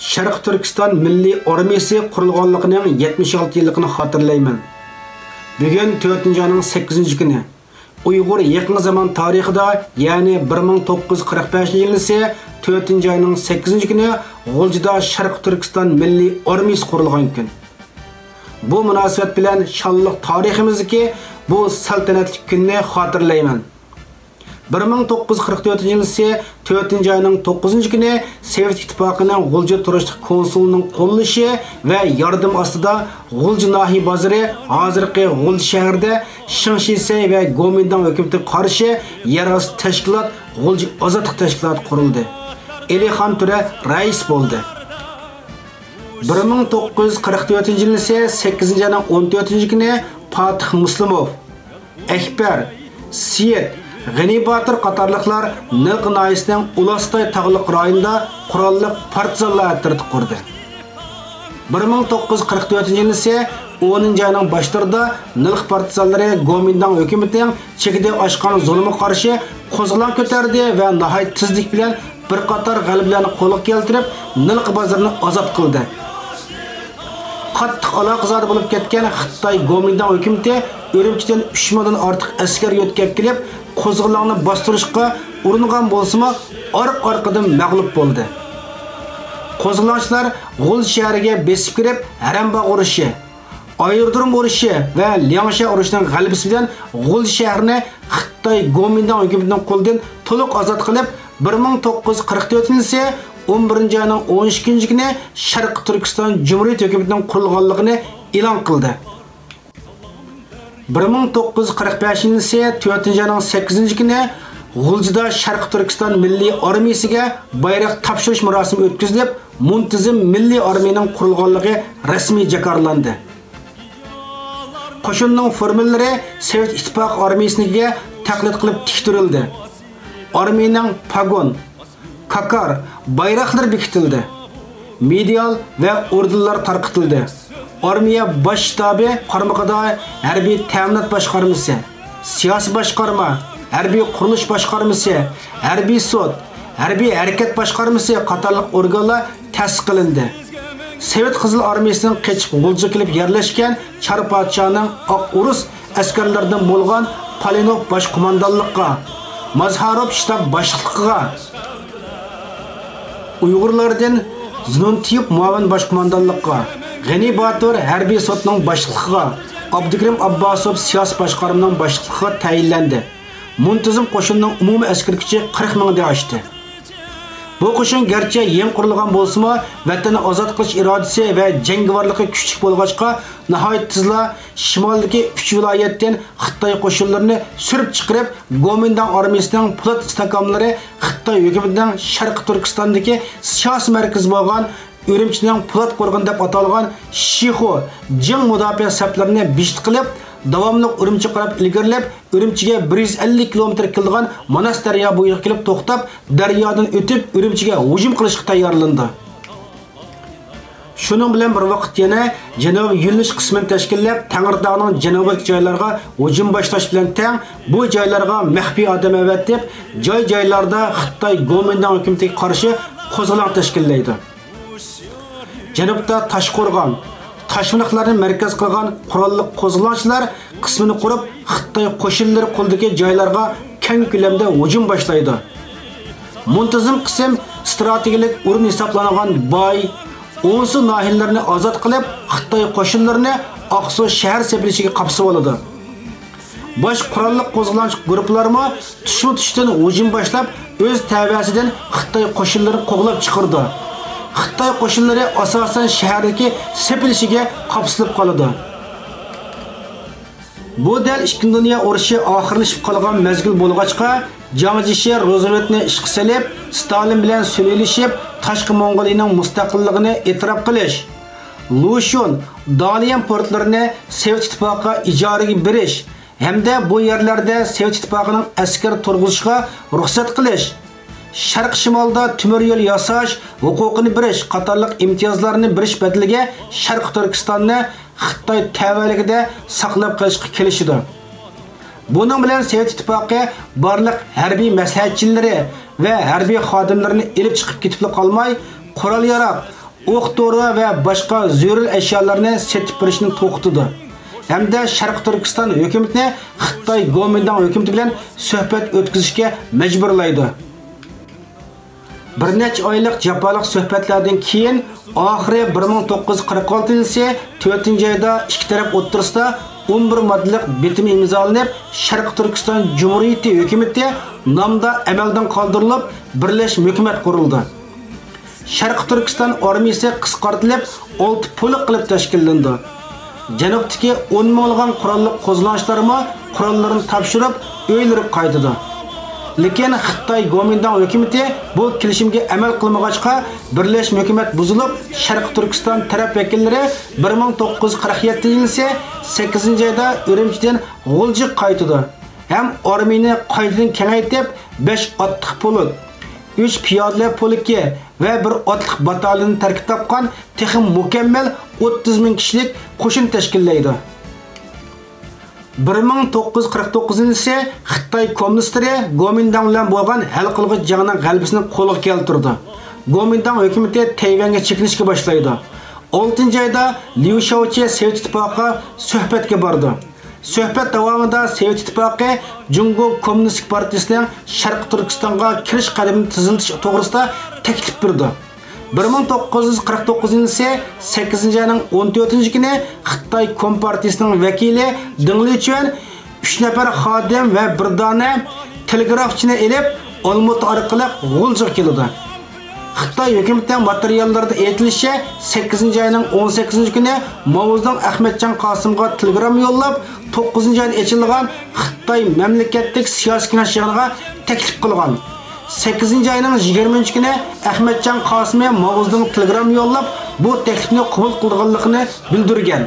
Sharq Turkiston Milliy Armiyasi qurilganligining 76 yilligini xotirlayman. Bugun 4-oyning 8-kuni Uyg'ur yaqin zaman tarixida, ya'ni 1945-yil ise 4-oyning 8-kuni G'uljida Sharq Turkiston Milliy Armiyasi qurilgan kun. Bu munosabat bilan shonliq tariximizdagi bu saltanatli kunni xotirlayman. 1944 ise 4-oyning 9-kuni Sovet İttifaqının G'ulji turishlik konsulining qo'llashi va yardım ostida G'ulji nahiy bozori, hozirgi G'ulji shahrida Shinshisey va Gomindan hukumatiga qarshi yerosti tashkilot G'ulji ozodlik tashkiloti qurildi. Elixon Ture rais bo'ldi. 1944 ise 8-oyning 14-kuni Fatih Muslimov, Ekber, Siyet, G'ani Batir qatorliqlar Nilq noyisining Ulastay tog'liq rayonida qurolli partizanlar atriti qurdi. 1944 ise 10-oyning boshlarida Nilq partizanlari Gomindan hukumatining chekida oshgan zulmga qarshi qo'zg'olon ko'tardi va nihoyat tezlik bilan bir qator g'alabalarni qo'lga keltirib Nilq bozorini ozod qildi. Qattiq aloqazor bo'lib ketgan Xitoy Gomindan hukumati Urumchidan 3 mingdan ortiq askar yo'tkab kelib, qo'zg'olonni bostirishga uringan bo'lsa-mu, orq-orqadan mag'lub bo'ldi. Qo'zg'olonchilar G'ul shahriga besib kirib, Harambog' urushi, Ayirdirim urushi va Liangsha urushining g'alabasi bilan G'ul shahrini Xitoy Gomindan hukumatining qo'lidan to'liq ozod qilib, 1944 ise 11-oyning 12-kuni Sharq Turkiston Cumhuriyet hukumatining qurilganligini e'lon qildi. 1945 ise 4-oyning 8-kuni G'uljida Sharq Turkiston Milliy Armiyasiga bayroq topshirish marosimi o'tkazilib, muntazam milliy armiyaning qurilganligi rasmiy jakarlandi. Qo'shinning formallari Sovet İttifaqı armiyasiga taqlid qilib tiktirildi. Armiyaning pagon, kakar, bayroqlar bekitildi. Medial va ordenlar tarqitildi. Armiya bosh shtabi qarmog'ida harbiy ta'minot boshqarmasi, siyosiy boshqarma, harbiy qurilish boshqarmasi, harbiy sud, harbiy harakat boshqarmasi qatorliq organlar ta'sis qilindi. Sovet Qizil armiyasining qechib G'uljiga kelib yerlashgan Char podshoning oq urus askarlaridan bo'lgan Palinov bosh qo'mondonlikqa, Mazharov shtab boshliqiga, Uyg'urlardan Zununtiyib muavin bosh qo'mondonlikqa, G'ani Batir harbiy sotning boshliqiga, Abdukrim Abbasov siyosiy boshqarmaning boshliqiga tayinlandi. Muntazam qo'shinning umumiy askar kuchi 40 mingdan oshdi. Bu qo'shin garchi yangi qurilgan bo'lsa-mu, vatanni ozod qilish irodasi va jangovarligi kuchli bo'lg'achqa, nihoyat tezla shimoldagi 3 viloyatdan Xitoy qo'shinlarini surib chiqarib, Gomindan armiyasining Po'lat istakomlari Xitoy hukumatining Sharq Turkistondagi siyosiy markazi bo'lgan Urumchining Po'lat qo'rg'on deb atalgan Shixo jang mudofaa saflarini bishit qilib, davomli Urumchi qarab ilgarilab, Urumchiga 150 kilometr kelgan Manas daryo bo'yiga kelib to'xtab, daryodan o'tib Urumchiga hujum qilishga tayyorlandi. Shuning bilan bir vaqt yana janubiy yo'linish qismini tashkillab, Tangirtog'ning janubiy joylariga hujum boshlash bilan teng bu joylarga maxfiy odam avatib, joy-joylarda Xitoy Gomindan hukumatiga qarshi qo'zg'olon tashkillaydi. Janubda Toshqo'rg'on, Toshmiqlarni markaz qilgan qurolli qo'zg'olonchilar qismini qurib, Xitoy qo'shinlari qo'ldagi joylarga keng ko'lamda hujum boshlaydi. Muntazam qism strategik o'rin hisoblangan Boy, O'nsu nahiyalarini ozod qilib, Xitoy qo'shinlarini Oqsu shahar seplishiga qapsib oladi. Bosh qurolli qo'zg'olonchi guruhlarmi tushma-tushdan hujum boshlab, o'z tavbasidan Xitoy qo'shinlarini qo'g'lab chiqardi. Xitoy qo'shinlari asosan shahardagi sepilishiga qapsilib qoladi. Bu dal 2 dunyo urushi oxirlashib qolgan mezgil bo'lg'achqa, Jangjishi Rooseveltni ishga solib, Stalin bilan so'ylashib, tashqi Mong'oliyaning mustaqilligini e'tirof qilish, Lushun, Dalian portlarini Sovet ittifoqiga ijaraga berish hamda bu yerlarda Sovet ittifoqining askar turg'izishga ruxsat qilish, Sharq shimolda temir yo'l yasash huquqini berish qatorliq imtiyozlarni berish badaliga Sharq Turkistonni Xitoy tavalligida saqlab qolishga kelishdi. Bunun bilan Sovet ittifoqi barliq harbiy maslahatchilari va harbiy xodimlarini elib chiqib ketib qolmay, qurol-yarog, o'q-dori va boshqa zarur ashyolarni sotib berishni to'xtatdi. Hamda Sharq Turkiston hukumatini Xitoy Gomindan hukumati bilan suhbat o'tkazishga majburlaydi. Bir necha oylik jafoliq suhbatlardan keyin oxiri 1946-yil 4-oyda ikki taraf o'rtasida 11 moddalik bitim imzolanib, Sharq Turkiston Cumhuriyeti hukumati nomida amaldan qoldirilib, birlashma hukumat qurildi. Sharq Turkiston armiyasi qisqartirilib, 6 polk qilib tashkillandi. Janubdagi 10 minglagan qurolli qo'zg'olonchilarmi qurollarini topshirib, o'ylari qaytadi. Lekin Xitoy Gomindan hukumati bu kelishimga amal qilmag'achqa birlashma hukumat buzilib, Sharq Turkiston taraf vakillari 1947-yil 8-oyda Urumchidan G'ulji qaytadi. Ham armiyani qaytadan kengaytirib 5 otliq polk, 3 piyoda polki va 1 otliq batalyonni tarkib topgan texnik mukammal 30 ming kishilik qo'shin tashkillaydi. 1949-yil Xitoy kommunistlari Gomindan bilan bo'lgan hal qilg'ich jangning g'alabasini qo'lga keltirdi. Gomindan hukumati Tayvanga chekinishga boshlaydi. 6-oyda Liu Shaochi Sovet ittifoqi suhbatga bordi. Suhbat davomida Sovet ittifoqi Jungo Kommunistik partiyasining Sharq Turkistonga kirish qadamini tiziltish to'g'risida taklif berdi. 1949-yil 8-oyning 14-kuni Xitoy Kompartiyasining vakili Deng Lichuan 3 nafar xodim va bir dona telegrafchini elib Olmut orqali G'uljiga keldi. Xitoy hukumatining materiallarida aytilishicha 8-oyning 18-kuni Mavzudong Ahmadjon Qosimga telegram yo'llab 9-oyda ochilgan Xitoy mamlakatlik siyosiy kengash yig'iniga taklif qilgan. 8-oyning 20-kuni Ahmadjon Qosimga Mavzudong telegram yo'llab bu taklifni qabul qilganligini bildirgan.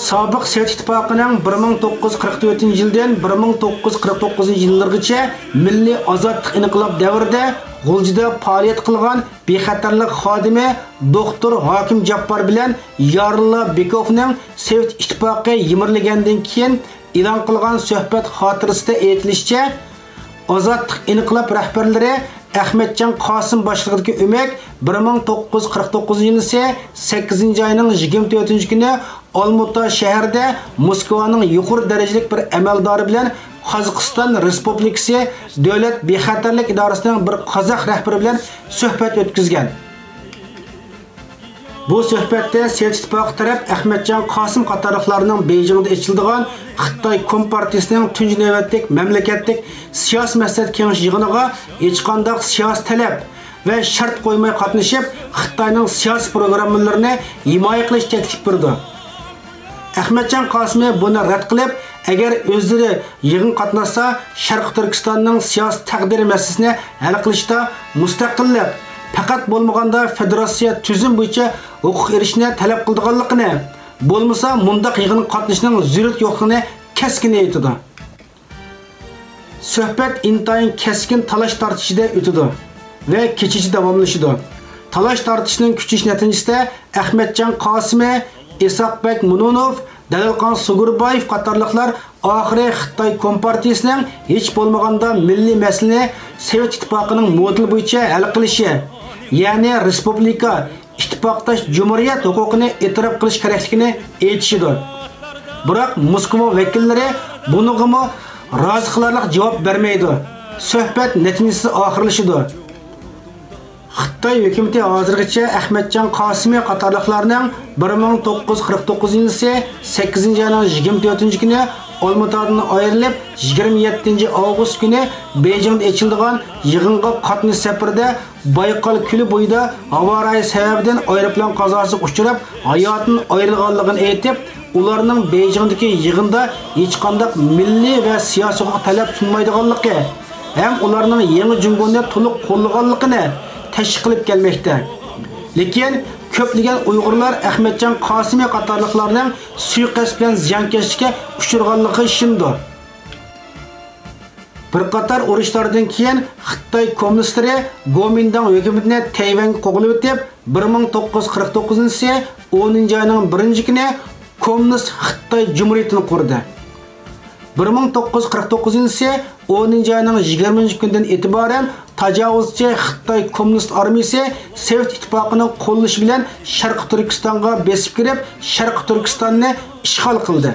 Sobiq Sovet ittifoqining 1944-yildan 1949-yillargacha milliy ozodlik inqilob davrida G'uljida faoliyat qilgan bexatarlik xodimi doktor Hokim Jabbor bilan Yorilla Bekovning Sovet ittifoqi yimirlagandan keyin e'lon qilgan suhbat xotirasida aytilishicha, ozodlik inqilob rahbarlari Ahmadjon Qosim boshlig'idagi o'mak 1949-yil 8-oyning 24-kuni Olmuta shahrida Moskvaning yuqori darajalik bir amaldori bilan Qozog'iston Respublikasi davlat bexatarlik idorasining bir qozoq rahbari bilan suhbat o'tkazgan. Bu suhbatda Sovet ittifoqi taraf Ahmadjon Qosim qatorliqlarining Beijingda ochiladigan Xitoy Kompartiyasining tunji navbatlik mamlakatlik siyosiy maslahat kengash yig'iniga hech qanday siyosiy talab va shart qo'ymay qatnashib, Xitoyning siyosiy programmalarini himoya qilish taklif berdi. Ahmadjon Qosim buni rad qilib, agar o'zlari yig'in qatnashsa, Sharq Turkistonning siyosiy taqdiri masalasini hal qilishda mustaqillik, faqat bo'lmaganda federatsiya tuzum bo'yicha huquq erishishni talab qilganligini, bo'lmasa mundaq yig'in qatnashning zarurat yo'qligini keskin aytdi. Suhbat intayin keskin talash tortishida o'tdi va kechishi davomlashdi. Talash tortishning kuchish natijasida Ahmadjon Qosim, Isoqbek Mununov, Dalilqon Sugurboyev qatorliqlar oxiri Xitoy Kompartiyasining hech bo'lmaganda milliy masalani Sovet ittifoqining modeli bo'yicha hal qilishi, ya'ni respublika ittifoqdosh jumhuriyat huquqini e'tirof qilish kerakligini aytishdi. Biroq Moskva vakillari bunga rozi qilarlik javob bermaydi. Suhbat natijasiz oxirlashdi. Xitoy hukumati hozirgacha Ahmadjon Qosim qatorliqlarning 1949-yil 8-oyning 24-kuni Olmutadan ayrilib, 27-avgust kuni Beijingda ochilgan yig'inga qatnash safarida Bayqal ko'li bo'yida havo rayi sababidan aeroplan qazosiga uchrab, hayotini ayrilganligini aytib, ularning Beijingdagi yig'inda hech qanday milliy va siyosiy huquq talab sunmaydiganligi ham ularning yangi jumhuriyatni to'liq qo'llaganligini tashkil qilib kelmoqda. Lekin ko'plagan Uyg'urlar Ahmadjon Qosim qatorliqlarning suiqasd bilan ziyonkashlikka uchraganligi shundir. Bir qator urushlardan keyin Xitoy kommunistlari Gomindan hukumatini Tayvanga qo'g'ilib o'tib, 1949-yil 10-oyning 1-kuni kommunist Xitoy Cumhuriyatini qurdi. 1949-yil 10 ayının 20 gündən etibarən tajovuzchi Xitoy Kommunist armiyasi Sovet ittifoqining qo'llashi bilan Sharq Turkistonga besib kirib, Sharq Turkistonni ishg'ol qildi.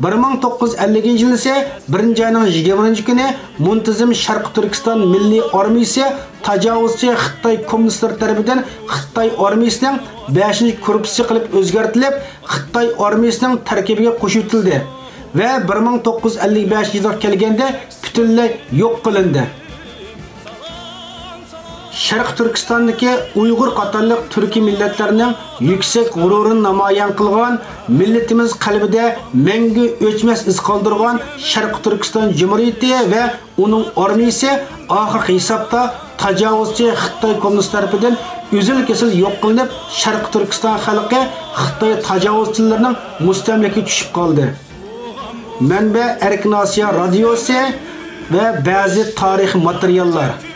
1950 yil ise 1 ayının 20 günü Muntazam Sharq Turkiston Milliy armiyasi tajovuzchi Xitoy kommunistlar tarafidan Xitoy armiyasining 5-korpusi qilib o'zgartirilib, Xitoy armiyasining tarkibiga qo'shitildi ve 1955 yilga kelganda butunlay yo'q qilindi. Sharq Turkistondagi Uyg'ur qatorliq turkiy millatlarning yuksak g'ururini namoyon qilgan, millatimiz qalbida mangu o'chmas iz qoldirgan Sharq Turkiston Cumhuriyati va uning armiyasi oxirgi hisobda tajovuzchi Xitoy kommunist tarafidan uzil-kesil yo'q qilinib, Sharq Turkiston xalqi Xitoy tajovuzchilarining mustamlakaga tushib qoldi. Manba Erkin Osiyo radiosi ve bazı tarix materyallar.